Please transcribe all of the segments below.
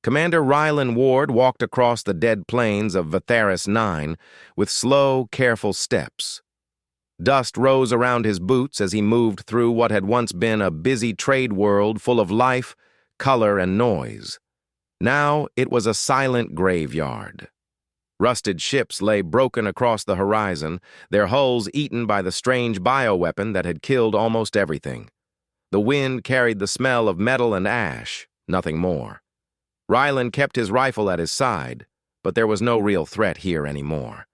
Commander Rylan Ward walked across the dead plains of Vatharis 9 with slow, careful steps. Dust rose around his boots as he moved through what had once been a busy trade world full of life, color, and noise. Now it was a silent graveyard. Rusted ships lay broken across the horizon, their hulls eaten by the strange bioweapon that had killed almost everything. The wind carried the smell of metal and ash, nothing more. Rylan kept his rifle at his side, but there was no real threat here anymore.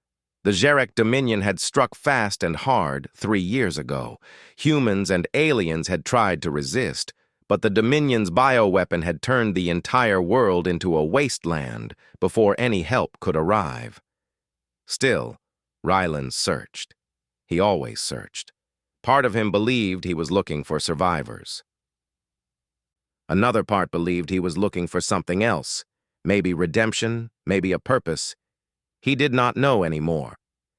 The Xeric Dominion had struck fast and hard 3 years ago. Humans and aliens had tried to resist, but the Dominion's bioweapon had turned the entire world into a wasteland before any help could arrive. Still, Rylan searched. He always searched. Part of him believed he was looking for survivors. Another part believed he was looking for something else, maybe redemption, maybe a purpose. He did not know anymore.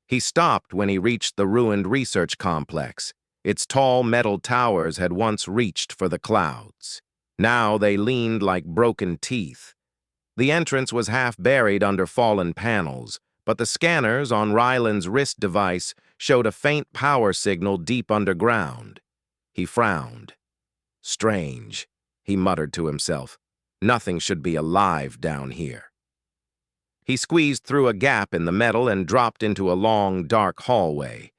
He stopped when he reached the ruined research complex. Its tall metal towers had once reached for the clouds. Now they leaned like broken teeth. The entrance was half buried under fallen panels, but the scanners on Rylan's wrist device showed a faint power signal deep underground. He frowned. Strange, he muttered to himself. Nothing should be alive down here. He squeezed through a gap in the metal and dropped into a long, dark hallway.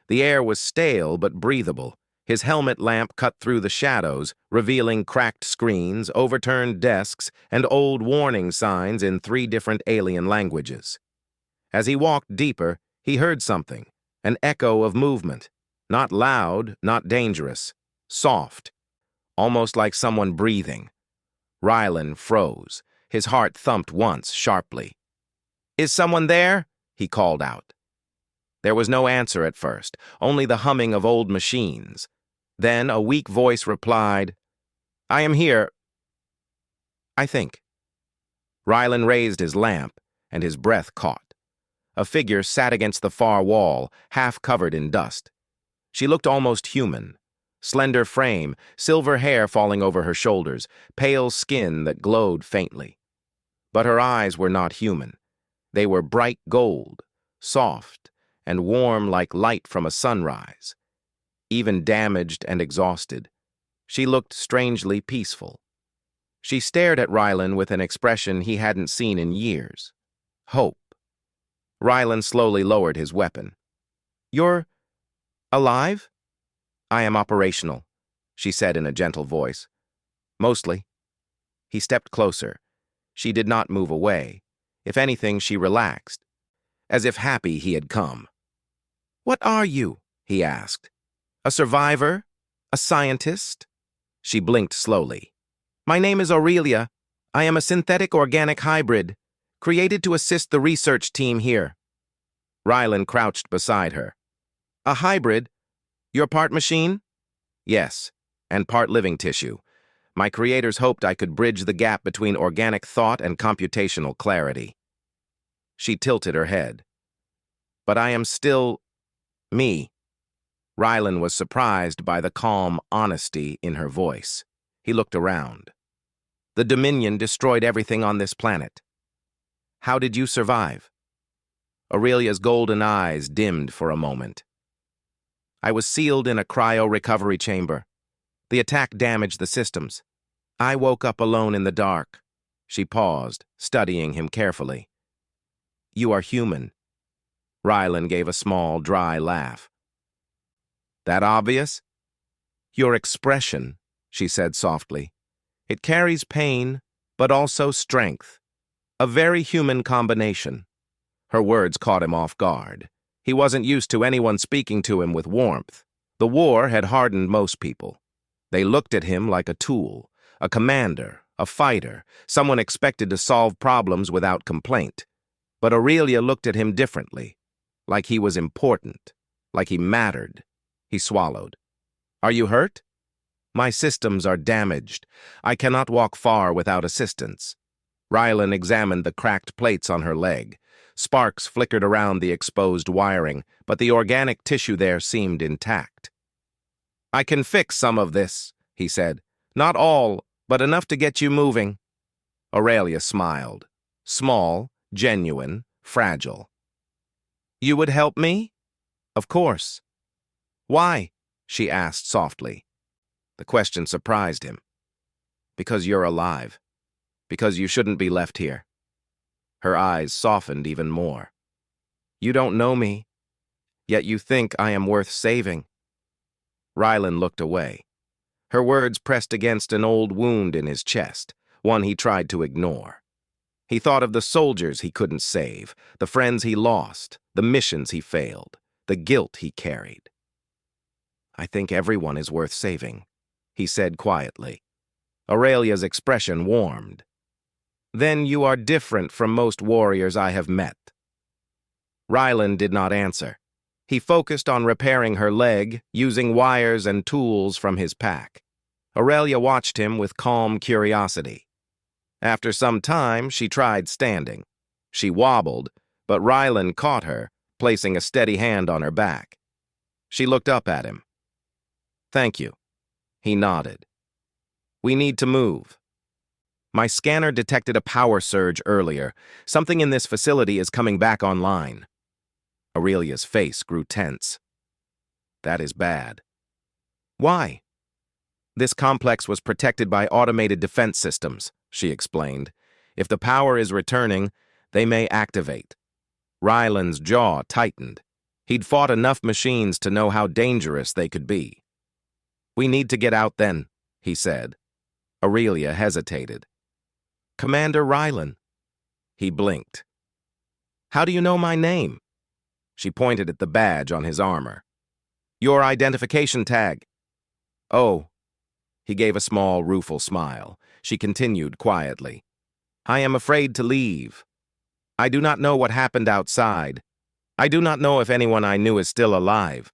The air was stale but breathable. His helmet lamp cut through the shadows, revealing cracked screens, overturned desks, and old warning signs in 3 different alien languages. As he walked deeper, he heard something, an echo of movement. Not loud, not dangerous. Soft. Almost like someone breathing. Rylan froze. His heart thumped once, sharply. "Is someone there?" he called out. There was no answer at first, only the humming of old machines. Then a weak voice replied, "I am here, I think." Rylan raised his lamp, and his breath caught. A figure sat against the far wall, half covered in dust. She looked almost human. Slender frame, silver hair falling over her shoulders, pale skin that glowed faintly. But her eyes were not human. They were bright gold, soft, and warm like light from a sunrise. Even damaged and exhausted, she looked strangely peaceful. She stared at Rylan with an expression he hadn't seen in years. Hope. Rylan slowly lowered his weapon. "You're alive?" "I am operational," she said in a gentle voice. "Mostly." He stepped closer. She did not move away. If anything, she relaxed, as if happy he had come. "What are you?" he asked. "A survivor? A scientist?" She blinked slowly. "My name is Aurelia. I am a synthetic organic hybrid, created to assist the research team here." Rylan crouched beside her. "A hybrid? You're part machine?" "Yes, and part living tissue. My creators hoped I could bridge the gap between organic thought and computational clarity." She tilted her head. "But I am still me." Rylan was surprised by the calm honesty in her voice. He looked around. "The Dominion destroyed everything on this planet. How did you survive?" Aurelia's golden eyes dimmed for a moment. "I was sealed in a cryo-recovery chamber. The attack damaged the systems. I woke up alone in the dark." She paused, studying him carefully. "You are human." Rylan gave a small, dry laugh. "That obvious?" "Your expression," she said softly. "It carries pain, but also strength. A very human combination." Her words caught him off guard. He wasn't used to anyone speaking to him with warmth. The war had hardened most people. They looked at him like a tool, a commander, a fighter, someone expected to solve problems without complaint. But Aurelia looked at him differently, like he was important, like he mattered. He swallowed. "Are you hurt?" "My systems are damaged. I cannot walk far without assistance." Rylan examined the cracked plates on her leg. Sparks flickered around the exposed wiring, but the organic tissue there seemed intact. "I can fix some of this," he said. "Not all, but enough to get you moving." Aurelia smiled. Small, genuine, fragile. You would help me? Of course. Why? She asked softly. The question surprised him. Because you're alive. Because you shouldn't be left here. Her eyes softened even more. You don't know me, yet you think I am worth saving. Rylan looked away. Her words pressed against an old wound in his chest, one he tried to ignore. He thought of the soldiers he couldn't save, the friends he lost, the missions he failed, the guilt he carried. I think everyone is worth saving, he said quietly. Aurelia's expression warmed. Then you are different from most warriors I have met. Rylan did not answer. He focused on repairing her leg, using wires and tools from his pack. Aurelia watched him with calm curiosity. After some time, she tried standing. She wobbled, but Rylan caught her, placing a steady hand on her back. She looked up at him. Thank you. He nodded. We need to move. My scanner detected a power surge earlier. Something in this facility is coming back online. Aurelia's face grew tense. That is bad. Why? This complex was protected by automated defense systems, she explained. If the power is returning, they may activate. Rylan's jaw tightened. He'd fought enough machines to know how dangerous they could be. We need to get out then, he said. Aurelia hesitated. Commander Rylan. He blinked. How do you know my name? She pointed at the badge on his armor. Your identification tag. Oh. He gave a small, rueful smile. She continued quietly. I am afraid to leave. I do not know what happened outside. I do not know if anyone I knew is still alive.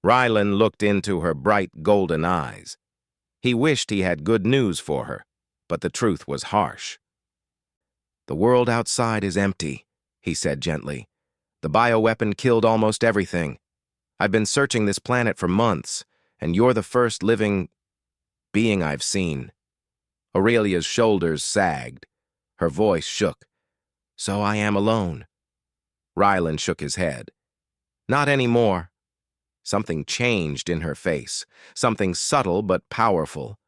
Rylan looked into her bright golden eyes. He wished he had good news for her, but the truth was harsh. The world outside is empty, he said gently. The bioweapon killed almost everything. I've been searching this planet for months, and you're the first living being I've seen. Aurelia's shoulders sagged. Her voice shook. So I am alone. Rylan shook his head. Not anymore. Something changed in her face, something subtle but powerful.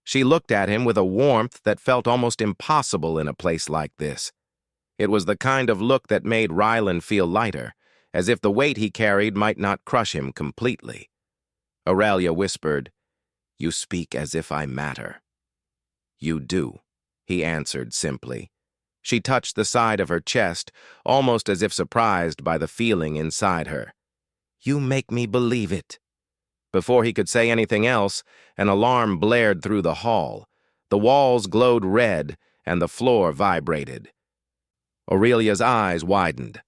She looked at him with a warmth that felt almost impossible in a place like this. It was the kind of look that made Rylan feel lighter, as if the weight he carried might not crush him completely. Aurelia whispered, You speak as if I matter. You do, he answered simply. She touched the side of her chest, almost as if surprised by the feeling inside her. You make me believe it. Before he could say anything else, an alarm blared through the hall. The walls glowed red, and the floor vibrated. Aurelia's eyes widened.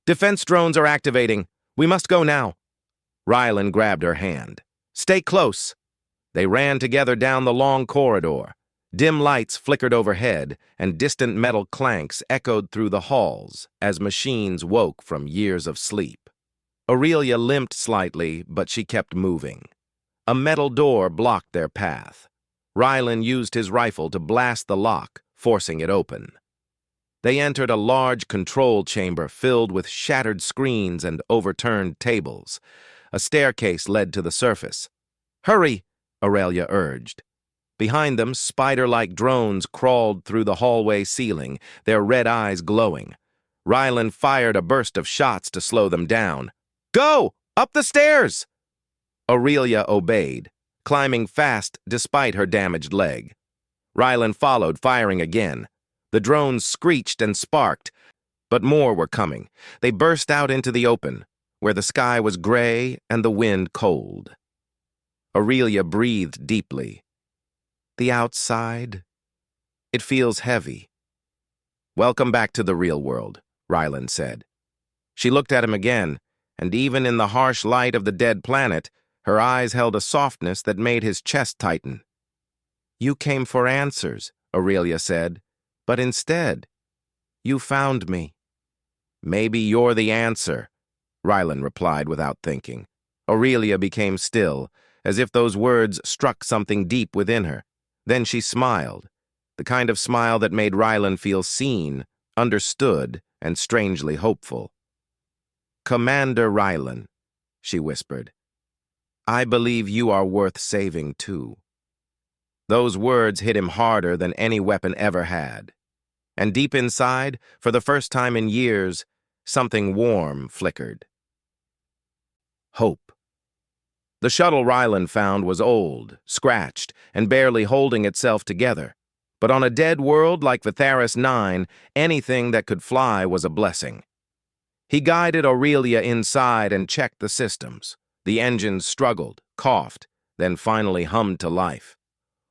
Defense drones are activating. We must go now. Rylan grabbed her hand. Stay close. They ran together down the long corridor. Dim lights flickered overhead, and distant metal clanks echoed through the halls as machines woke from years of sleep. Aurelia limped slightly, but she kept moving. A metal door blocked their path. Rylan used his rifle to blast the lock, forcing it open. They entered a large control chamber filled with shattered screens and overturned tables. A staircase led to the surface. Hurry, Aurelia urged. Behind them, spider-like drones crawled through the hallway ceiling, their red eyes glowing. Rylan fired a burst of shots to slow them down. Go! Up the stairs! Aurelia obeyed, climbing fast despite her damaged leg. Rylan followed, firing again. The drones screeched and sparked, but more were coming. They burst out into the open, where the sky was gray and the wind cold. Aurelia breathed deeply. The outside, it feels heavy. Welcome back to the real world, Rylan said. She looked at him again, and even in the harsh light of the dead planet, her eyes held a softness that made his chest tighten. You came for answers, Aurelia said, but instead, you found me. Maybe you're the answer, Rylan replied without thinking. Aurelia became still, as if those words struck something deep within her. Then she smiled. the kind of smile that made Rylan feel seen, understood, and strangely hopeful. "Commander Rylan," she whispered, "I believe you are worth saving too." Those words hit him harder than any weapon ever had. And deep inside, for the first time in years, something warm flickered. Hope. The shuttle Rylan found was old, scratched, and barely holding itself together. But on a dead world like Vitharis 9, anything that could fly was a blessing. He guided Aurelia inside and checked the systems. The engines struggled, coughed, then finally hummed to life.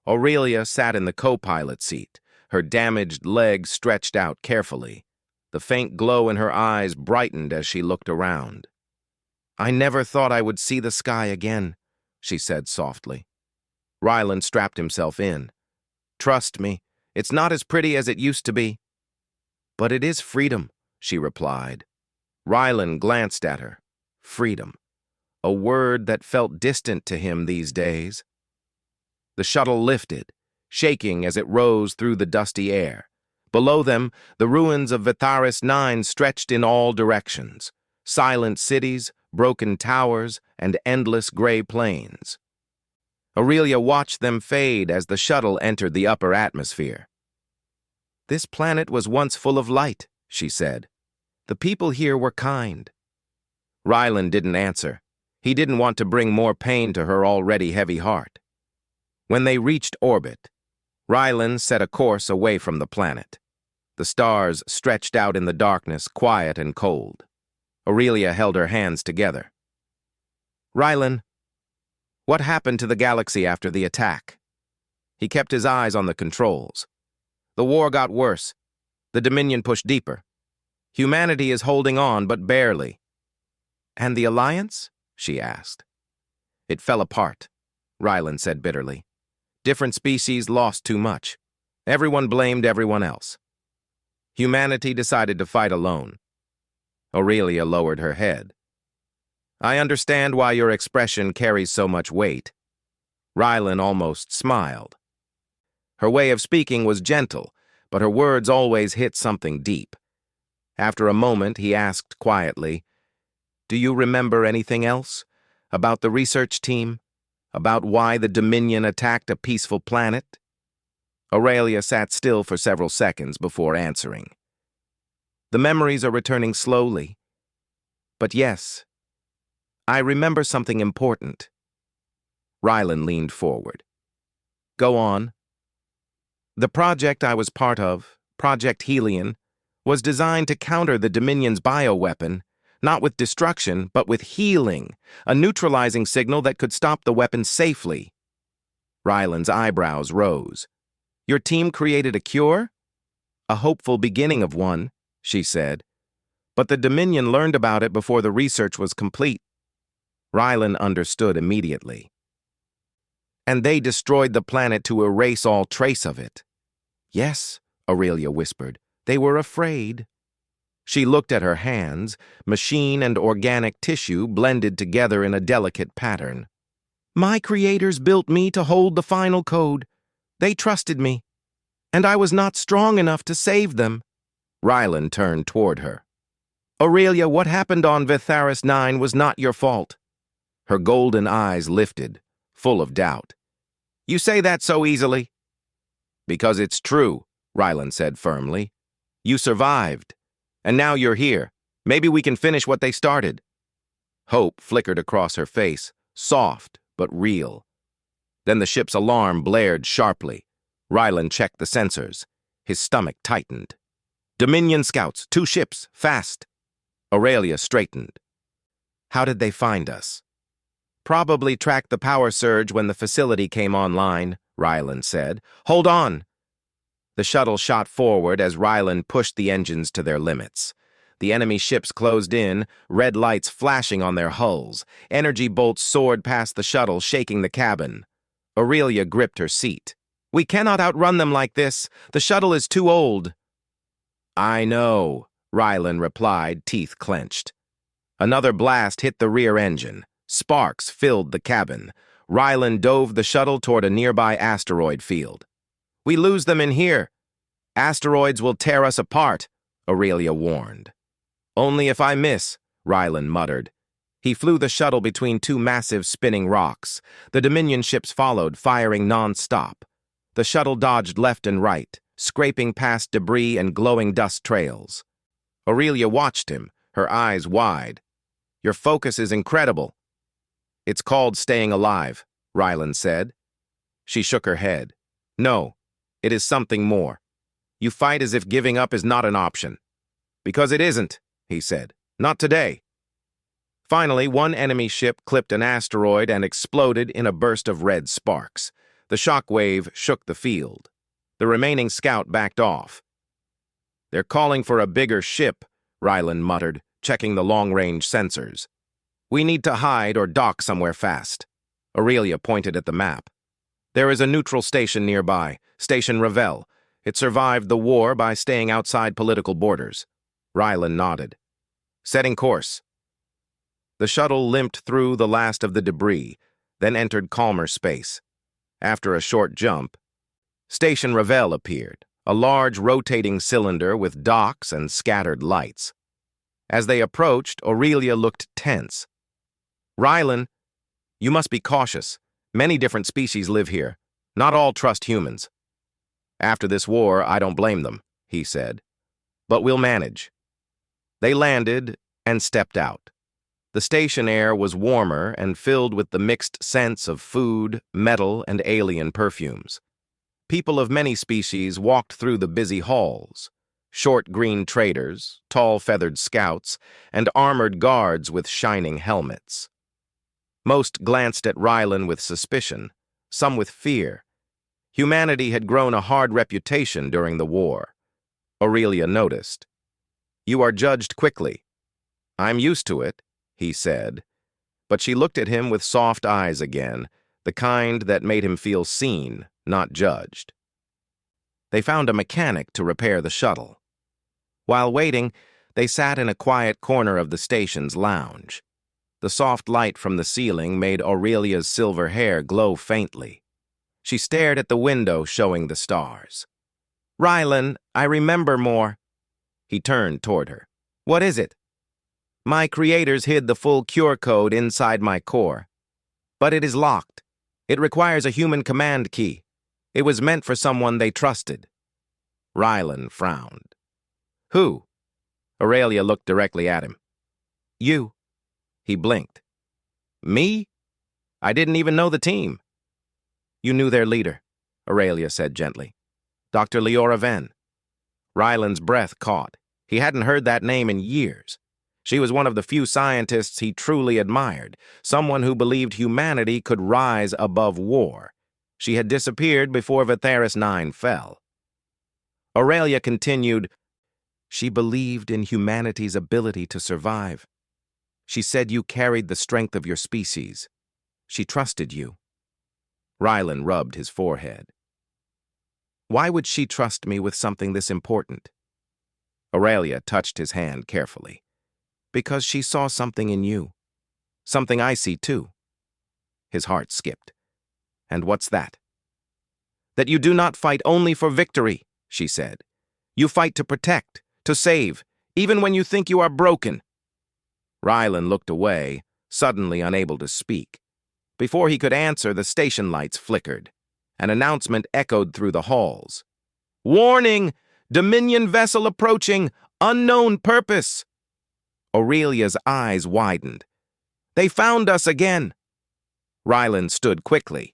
Aurelia sat in the co-pilot seat, her damaged legs stretched out carefully. The faint glow in her eyes brightened as she looked around. "I never thought I would see the sky again," she said softly. Rylan strapped himself in. "Trust me, it's not as pretty as it used to be." "But it is freedom," she replied. Rylan glanced at her. Freedom. A word that felt distant to him these days. The shuttle lifted, shaking as it rose through the dusty air. Below them, the ruins of Vitharis 9 stretched in all directions. Silent cities, broken towers, and endless gray plains. Aurelia watched them fade as the shuttle entered the upper atmosphere. "This planet was once full of light," she said. "The people here were kind." Rylan didn't answer. He didn't want to bring more pain to her already heavy heart. When they reached orbit, Rylan set a course away from the planet. The stars stretched out in the darkness, quiet and cold. Aurelia held her hands together. "Rylan, what happened to the galaxy after the attack?" He kept his eyes on the controls. "The war got worse. The Dominion pushed deeper. Humanity is holding on, but barely." "And the Alliance?" she asked. "It fell apart," Rylan said bitterly. "Different species lost too much. Everyone blamed everyone else. Humanity decided to fight alone." Aurelia lowered her head. "I understand why your expression carries so much weight." Rylan almost smiled. Her way of speaking was gentle, but her words always hit something deep. After a moment, he asked quietly, "Do you remember anything else? About the research team? About why the Dominion attacked a peaceful planet?" Aurelia sat still for several seconds before answering. "The memories are returning slowly. But yes, I remember something important." Rylan leaned forward. "Go on." "The project I was part of, Project Helion, was designed to counter the Dominion's bioweapon, not with destruction, but with healing, a neutralizing signal that could stop the weapon safely." Rylan's eyebrows rose. "Your team created a cure?" "A hopeful beginning of one," she said. "But the Dominion learned about it before the research was complete." Rylan understood immediately. "And they destroyed the planet to erase all trace of it." "Yes," Aurelia whispered. "They were afraid." She looked at her hands, machine and organic tissue blended together in a delicate pattern. "My creators built me to hold the final code. They trusted me. And I was not strong enough to save them." Rylan turned toward her. "Aurelia, what happened on Vitharis 9 was not your fault." Her golden eyes lifted, full of doubt. "You say that so easily." "Because it's true," Rylan said firmly. "You survived. And now you're here. Maybe we can finish what they started." Hope flickered across her face, soft but real. Then the ship's alarm blared sharply. Rylan checked the sensors. His stomach tightened. "Dominion scouts, 2 ships, fast." Aurelia straightened. "How did they find us?" "Probably tracked the power surge when the facility came online," Rylan said. "Hold on." The shuttle shot forward as Rylan pushed the engines to their limits. The enemy ships closed in, red lights flashing on their hulls. Energy bolts soared past the shuttle, shaking the cabin. Aurelia gripped her seat. "We cannot outrun them like this. The shuttle is too old." "I know," Rylan replied, teeth clenched. Another blast hit the rear engine. Sparks filled the cabin. Rylan dove the shuttle toward a nearby asteroid field. We lose them in here. Asteroids will tear us apart, Aurelia warned. Only if I miss, Rylan muttered. He flew the shuttle between two massive spinning rocks. The Dominion ships followed, firing non-stop. The shuttle dodged left and right, scraping past debris and glowing dust trails. Aurelia watched him, her eyes wide. Your focus is incredible. It's called staying alive, Rylan said. She shook her head. No, it is something more. You fight as if giving up is not an option. Because it isn't, he said. Not today. Finally, one enemy ship clipped an asteroid and exploded in a burst of red sparks. The shock wave shook the field. The remaining scout backed off. They're calling for a bigger ship, Rylan muttered, checking the long-range sensors. We need to hide or dock somewhere fast. Aurelia pointed at the map. There is a neutral station nearby, Station Ravel. It survived the war by staying outside political borders. Rylan nodded. Setting course. The shuttle limped through the last of the debris, then entered calmer space. After a short jump, Station Ravel appeared, a large rotating cylinder with docks and scattered lights. As they approached, Aurelia looked tense. Rylan, you must be cautious. Many different species live here. Not all trust humans. After this war, I don't blame them, he said. But we'll manage. They landed and stepped out. The station air was warmer and filled with the mixed scents of food, metal, and alien perfumes. People of many species walked through the busy halls. Short green traders, tall feathered scouts, and armored guards with shining helmets. Most glanced at Rylan with suspicion, some with fear. Humanity had grown a hard reputation during the war. Aurelia noticed. You are judged quickly. I'm used to it, he said. But she looked at him with soft eyes again, the kind that made him feel seen, not judged. They found a mechanic to repair the shuttle. While waiting, they sat in a quiet corner of the station's lounge. The soft light from the ceiling made Aurelia's silver hair glow faintly. She stared at the window showing the stars. Rylan, I remember more. He turned toward her. What is it? My creators hid the full cure code inside my core. But it is locked. It requires a human command key. It was meant for someone they trusted. Rylan frowned. Who? Aurelia looked directly at him. You. He blinked. Me? I didn't even know the team. You knew their leader, Aurelia said gently. Dr. Leora Venn. Rylan's breath caught. He hadn't heard that name in years. She was one of the few scientists he truly admired, someone who believed humanity could rise above war. She had disappeared before Vatheris 9 fell. Aurelia continued, She believed in humanity's ability to survive. She said you carried the strength of your species. She trusted you. Rylan rubbed his forehead. Why would she trust me with something this important? Aurelia touched his hand carefully. Because she saw something in you. Something I see too. His heart skipped. And what's that? That you do not fight only for victory, she said. You fight to protect, to save, even when you think you are broken. Rylan looked away, suddenly unable to speak. Before he could answer, the station lights flickered. An announcement echoed through the halls. Warning! Dominion vessel approaching! Unknown purpose! Aurelia's eyes widened. They found us again! Rylan stood quickly.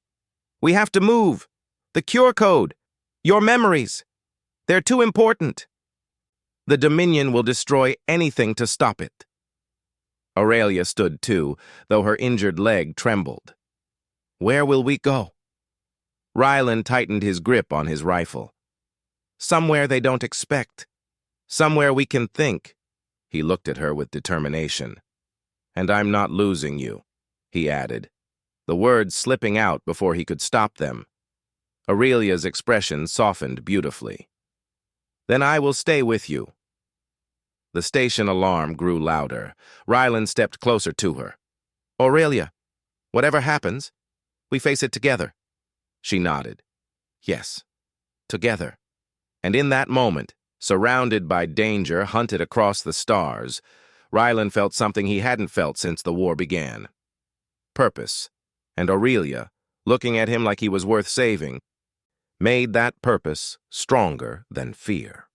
We have to move. The cure code. Your memories. They're too important. The Dominion will destroy anything to stop it. Aurelia stood too, though her injured leg trembled. Where will we go? Rylan tightened his grip on his rifle. Somewhere they don't expect. Somewhere we can think. He looked at her with determination. And I'm not losing you, he added, the words slipping out before he could stop them. Aurelia's expression softened beautifully. Then I will stay with you. The station alarm grew louder. Rylan stepped closer to her. Aurelia, whatever happens, we face it together. She nodded. Yes, together. And in that moment, surrounded by danger hunted across the stars, Rylan felt something he hadn't felt since the war began. Purpose. And Aurelia, looking at him like he was worth saving, made that purpose stronger than fear.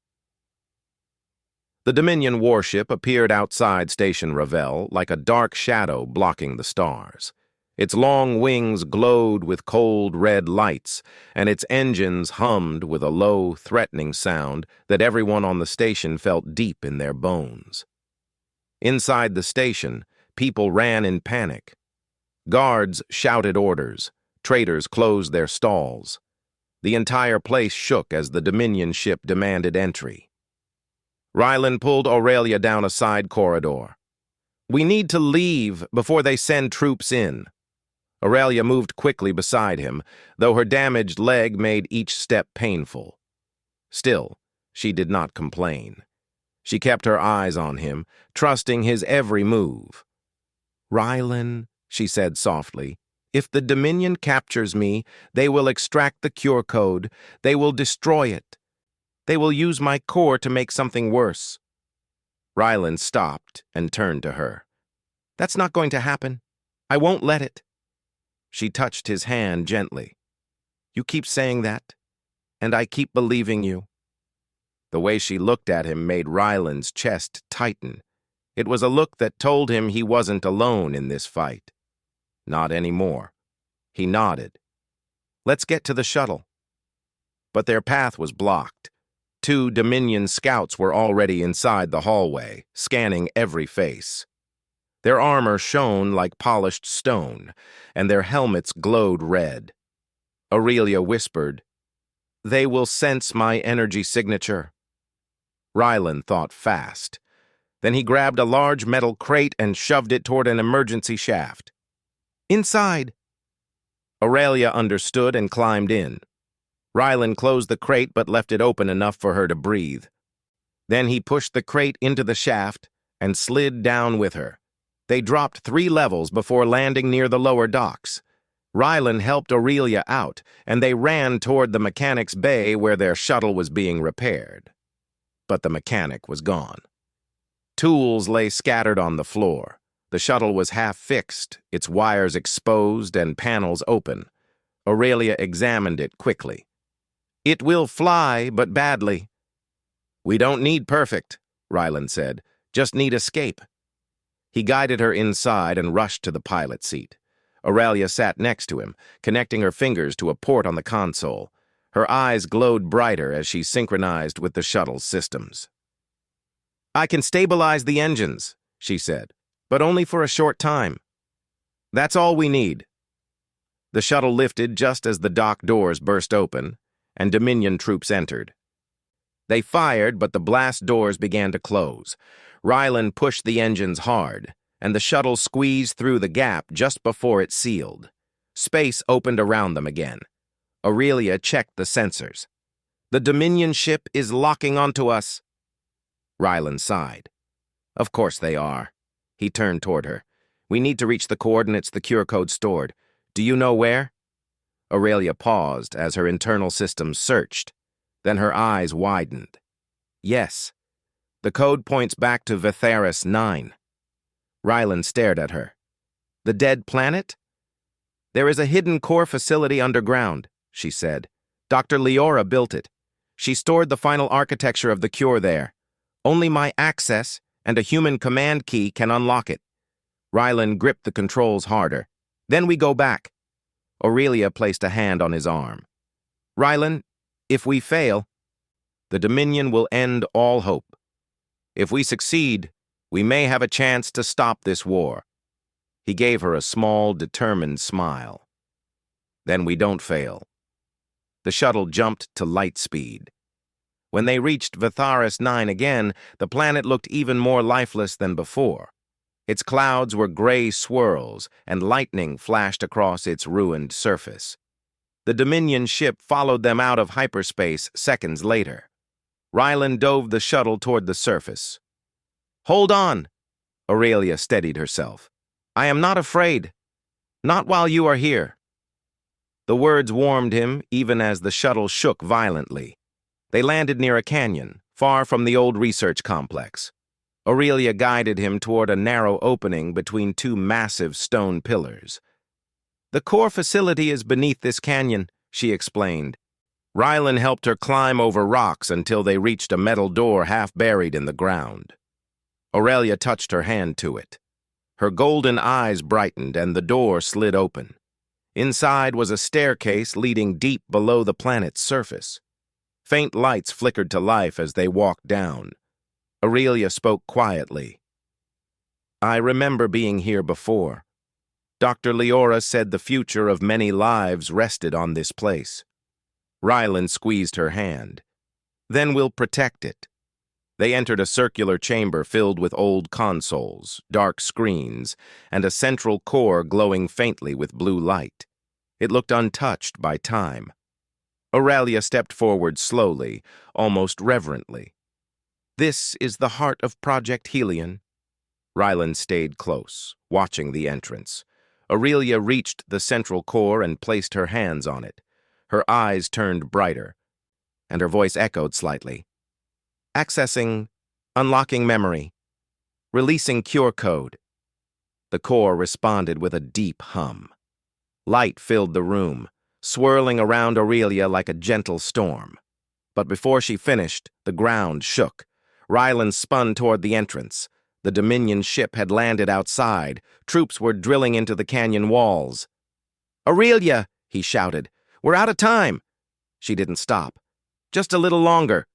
The Dominion warship appeared outside Station Ravel like a dark shadow blocking the stars. Its long wings glowed with cold red lights, and its engines hummed with a low, threatening sound that everyone on the station felt deep in their bones. Inside the station, people ran in panic. Guards shouted orders. Traders closed their stalls. The entire place shook as the Dominion ship demanded entry. Rylan pulled Aurelia down a side corridor. "We need to leave before they send troops in." Aurelia moved quickly beside him, though her damaged leg made each step painful. Still, she did not complain. She kept her eyes on him, trusting his every move. "Rylan," she said softly, "if the Dominion captures me, they will extract the cure code. They will destroy it. They will use my core to make something worse." Rylan stopped and turned to her. "That's not going to happen. I won't let it." She touched his hand gently. "You keep saying that, and I keep believing you." The way she looked at him made Rylan's chest tighten. It was a look that told him he wasn't alone in this fight. Not anymore. He nodded. "Let's get to the shuttle." But their path was blocked. 2 Dominion scouts were already inside the hallway, scanning every face. Their armor shone like polished stone, and their helmets glowed red. Aurelia whispered, "They will sense my energy signature." Rylan thought fast. Then he grabbed a large metal crate and shoved it toward an emergency shaft. "Inside!" Aurelia understood and climbed in. Rylan closed the crate but left it open enough for her to breathe. Then he pushed the crate into the shaft and slid down with her. They dropped 3 levels before landing near the lower docks. Rylan helped Aurelia out, and they ran toward the mechanic's bay where their shuttle was being repaired. But the mechanic was gone. Tools lay scattered on the floor. The shuttle was half-fixed, its wires exposed and panels open. Aurelia examined it quickly. "It will fly, but badly." "We don't need perfect," Rylan said. "Just need escape." He guided her inside and rushed to the pilot seat. Aurelia sat next to him, connecting her fingers to a port on the console. Her eyes glowed brighter as she synchronized with the shuttle's systems. "I can stabilize the engines," she said, "but only for a short time. That's all we need." The shuttle lifted just as the dock doors burst open, and Dominion troops entered. They fired, but the blast doors began to close. Rylan pushed the engines hard, and the shuttle squeezed through the gap just before it sealed. Space opened around them again. Aurelia checked the sensors. "The Dominion ship is locking onto us." Rylan sighed. "Of course they are." He turned toward her. "We need to reach the coordinates the cure code stored. Do you know where?" Aurelia paused as her internal systems searched. Then her eyes widened. "Yes. The code points back to Vitharis 9. Rylan stared at her. "The dead planet?" "There is a hidden core facility underground," she said. "Dr. Leora built it. She stored the final architecture of the cure there. Only my access and a human command key can unlock it." Rylan gripped the controls harder. "Then we go back." Aurelia placed a hand on his arm. "Rylan, if we fail, the Dominion will end all hope. If we succeed, we may have a chance to stop this war." He gave her a small, determined smile. "Then we don't fail." The shuttle jumped to light speed. When they reached Vitharis 9 again, the planet looked even more lifeless than before. Its clouds were gray swirls, and lightning flashed across its ruined surface. The Dominion ship followed them out of hyperspace seconds later. Rylan dove the shuttle toward the surface. "Hold on!" Aurelia steadied herself. "I am not afraid. Not while you are here." The words warmed him even as the shuttle shook violently. They landed near a canyon, far from the old research complex. Aurelia guided him toward a narrow opening between two massive stone pillars. "The core facility is beneath this canyon," she explained. Rylan helped her climb over rocks until they reached a metal door half buried in the ground. Aurelia touched her hand to it. Her golden eyes brightened and the door slid open. Inside was a staircase leading deep below the planet's surface. Faint lights flickered to life as they walked down. Aurelia spoke quietly. "I remember being here before. Dr. Leora said the future of many lives rested on this place." Rylan squeezed her hand. "Then we'll protect it." They entered a circular chamber filled with old consoles, dark screens, and a central core glowing faintly with blue light. It looked untouched by time. Aurelia stepped forward slowly, almost reverently. "This is the heart of Project Helion." Rylan stayed close, watching the entrance. Aurelia reached the central core and placed her hands on it. Her eyes turned brighter, and her voice echoed slightly. "Accessing, unlocking memory, releasing cure code." The core responded with a deep hum. Light filled the room, swirling around Aurelia like a gentle storm. But before she finished, the ground shook. Rylan spun toward the entrance. The Dominion ship had landed outside. Troops were drilling into the canyon walls. "Aurelia!" he shouted. "We're out of time!" She didn't stop. "Just a little longer."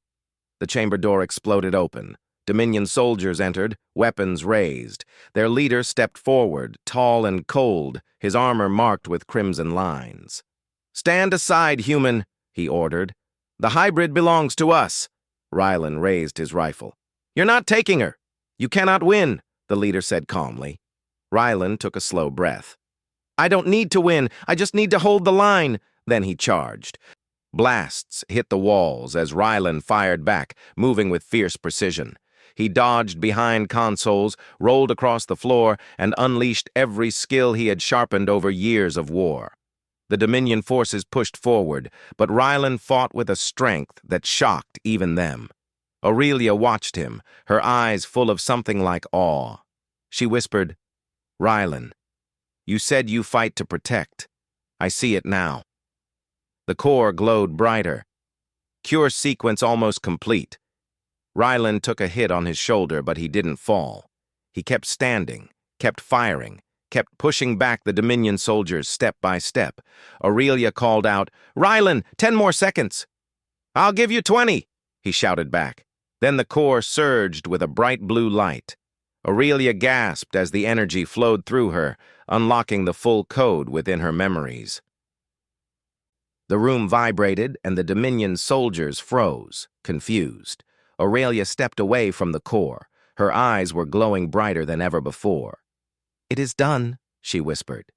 The chamber door exploded open. Dominion soldiers entered, weapons raised. Their leader stepped forward, tall and cold, his armor marked with crimson lines. "Stand aside, human," he ordered. "The hybrid belongs to us." Rylan raised his rifle. "You're not taking her. You cannot win," the leader said calmly. Rylan took a slow breath. "I don't need to win. I just need to hold the line." Then he charged. Blasts hit the walls as Rylan fired back, moving with fierce precision. He dodged behind consoles, rolled across the floor, and unleashed every skill he had sharpened over years of war. The Dominion forces pushed forward, but Rylan fought with a strength that shocked even them. Aurelia watched him, her eyes full of something like awe. She whispered, "Rylan, you said you fight to protect. I see it now." The core glowed brighter. Cure sequence almost complete. Rylan took a hit on his shoulder, but he didn't fall. He kept standing, kept firing, kept pushing back the Dominion soldiers step by step. Aurelia called out, "Rylan, 10 more seconds." "I'll give you 20, he shouted back. Then the core surged with a bright blue light. Aurelia gasped as the energy flowed through her, unlocking the full code within her memories. The room vibrated, and the Dominion soldiers froze, confused. Aurelia stepped away from the core. Her eyes were glowing brighter than ever before. "It is done," she whispered.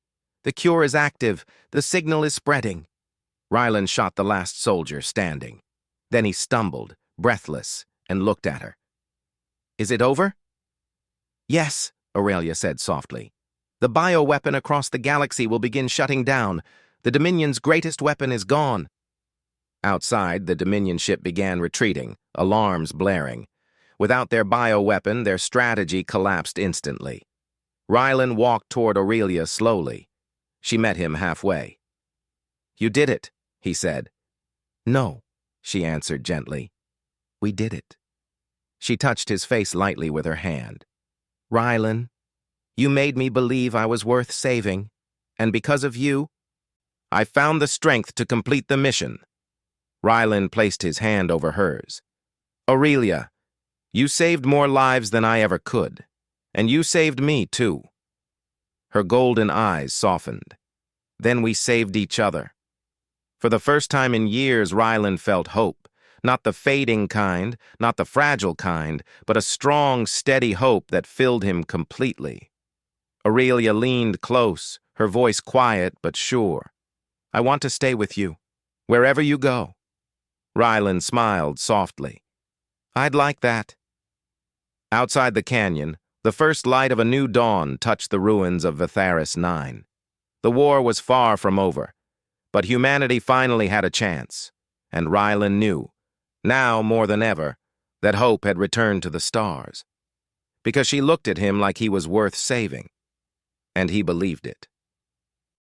"The cure is active. The signal is spreading." Rylan shot the last soldier standing. Then he stumbled, breathless, and looked at her. "Is it over?" "Yes," Aurelia said softly. "The bioweapon across the galaxy will begin shutting down. The Dominion's greatest weapon is gone." Outside, the Dominion ship began retreating, alarms blaring. Without their bioweapon, their strategy collapsed instantly. Rylan walked toward Aurelia slowly. She met him halfway. "You did it," he said. "No," she answered gently. "We did it." She touched his face lightly with her hand. "Rylan, you made me believe I was worth saving, and because of you, I found the strength to complete the mission." Rylan placed his hand over hers. "Aurelia, you saved more lives than I ever could, and you saved me too." Her golden eyes softened. "Then we saved each other." For the first time in years, Rylan felt hope. Not the fading kind, not the fragile kind, but a strong, steady hope that filled him completely. Aurelia leaned close, her voice quiet but sure. "I want to stay with you, wherever you go." Rylan smiled softly. "I'd like that." Outside the canyon, the first light of a new dawn touched the ruins of Vatharis 9. The war was far from over. But humanity finally had a chance, and Rylan knew, now more than ever, that hope had returned to the stars. Because she looked at him like he was worth saving, and he believed it.